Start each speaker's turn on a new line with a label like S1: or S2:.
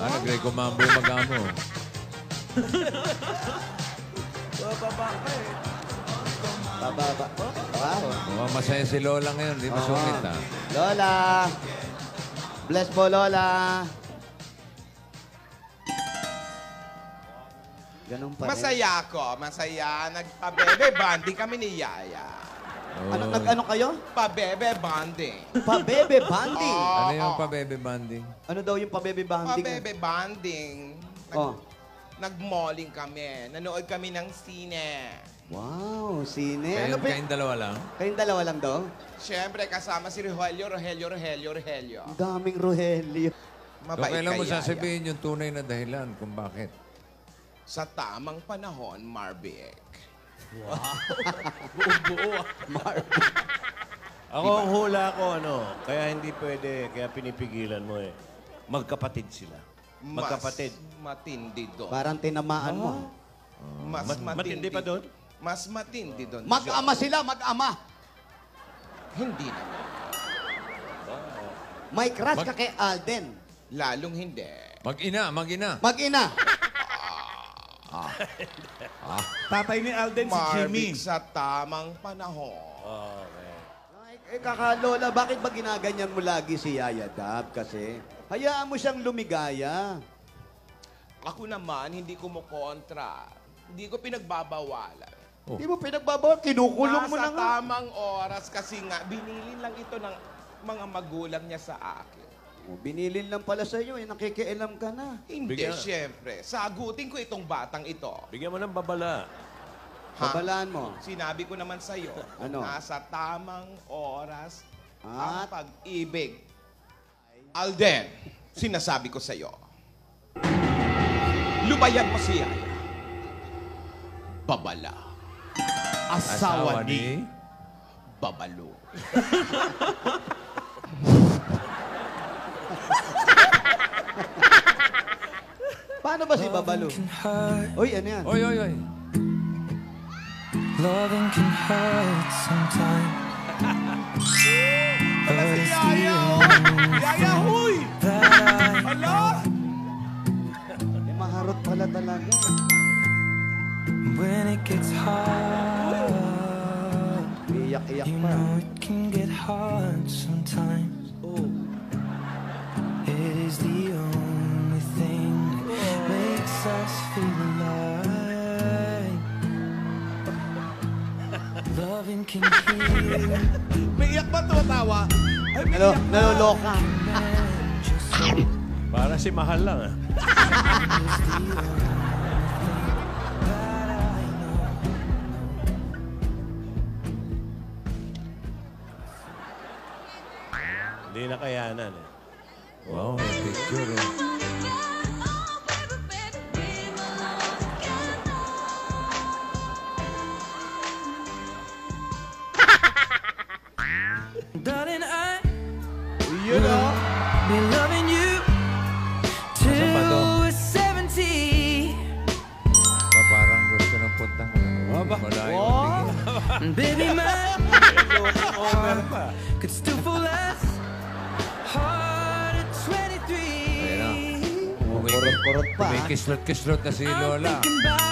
S1: Nagre-kumambo yung mag-amo.
S2: Bababa ka eh.
S3: Bababa. Wow.
S1: Mukhang masaya si Lola ngayon. Di masungit, ha?
S3: Lola. Bless po, Lola. Ganun pa rin.
S2: Masaya ako. Masaya. Nagpa-bebe bonding kami ni Yaya.
S3: Ano kayo?
S2: Pa-bebe bonding.
S3: Pabebe banding.
S1: Ano yung pabebe banding?
S3: Ano daw yung pabebe banding?
S2: Pa-bebe bonding. Nag-malling kami. Nanood kami ng sine.
S3: Wow, sine.
S1: Kayong dalawa lang?
S3: Kayong dalawa lang daw?
S2: Siyempre, kasama si Rogelio.
S3: Ang daming Rogelio.
S2: Mabait
S1: Kailan mo
S2: kay Yaya.
S1: sasabihin yung tunay na dahilan kung bakit?
S2: Sa tamang panahon, Marvick.
S4: Wow. Buo-buo. Ako ang hula ko, kaya hindi pwede, kaya pinipigilan mo eh. Magkapatid sila. Magkapatid.
S2: Mas matindi doon.
S3: Parang tinamaan mo.
S2: Mas
S4: matindi pa doon?
S2: Mas matindi doon.
S3: Mag-ama sila, mag-ama.
S2: Hindi naman.
S3: May crush ka kay Alden.
S2: Lalong hindi.
S1: Mag-ina.
S3: Mag-ina.
S5: Tatay ni Alden si Jimmy.
S2: Marvick sa tamang panahon.
S3: Okay. Kakalola, bakit ba ginaganyan mo lagi si Yaya Dab? Kasi hayaan mo siyang lumigaya.
S2: Ako naman, hindi kumukontra. Hindi ko pinagbabawalan.
S3: Hindi mo pinagbabawal, kinukulong mo na
S2: Nasa
S3: nga.
S2: tamang oras kasi nga, binili lang ito ng mga magulang niya sa akin.
S3: Binilin lang pala sa iyo, nakikialam ka na.
S2: Hindi, siyempre. Sagutin ko itong batang ito.
S4: Bigyan mo ng babala.
S3: Babalaan mo.
S2: Sinabi ko naman sa iyo,
S3: Ano?
S2: nasa tamang oras
S3: At?
S2: ang pag-ibig. Alden, sinasabi ko sa iyo, lubayan mo siya. Babala.
S1: Asawa ni?
S2: Babalo.
S3: Paano ba si Babalo? Uy, ano yan?
S1: Oy.
S6: Loving can hurt sometimes. But it's the
S5: Yaya, huy! Hala!
S3: Maharot pala talaga.
S6: when it gets hard,
S3: Iyak-iyak
S6: you
S3: pa.
S6: know it can get hard sometimes. It is the only thing that makes us feel alive. Loving can heal.
S5: May iyak ba tumatawa? Ay, may iyak na.
S3: Naloloka.
S4: Para si Mahal lang, Hindi na kayanan eh.
S1: Wow, may picture eh.
S6: Darling, I
S3: Yun o.
S6: be loving you
S1: Nasaan ba to?
S6: till we're 70.
S1: Parang gusto ng puntang. Malayo ang tingin.
S6: And baby, my heart could still fall as hard at 23.
S1: Ayan na.
S3: Kurot-kurot pa.
S1: May kislot-kislot na si Lola.
S6: Thinking about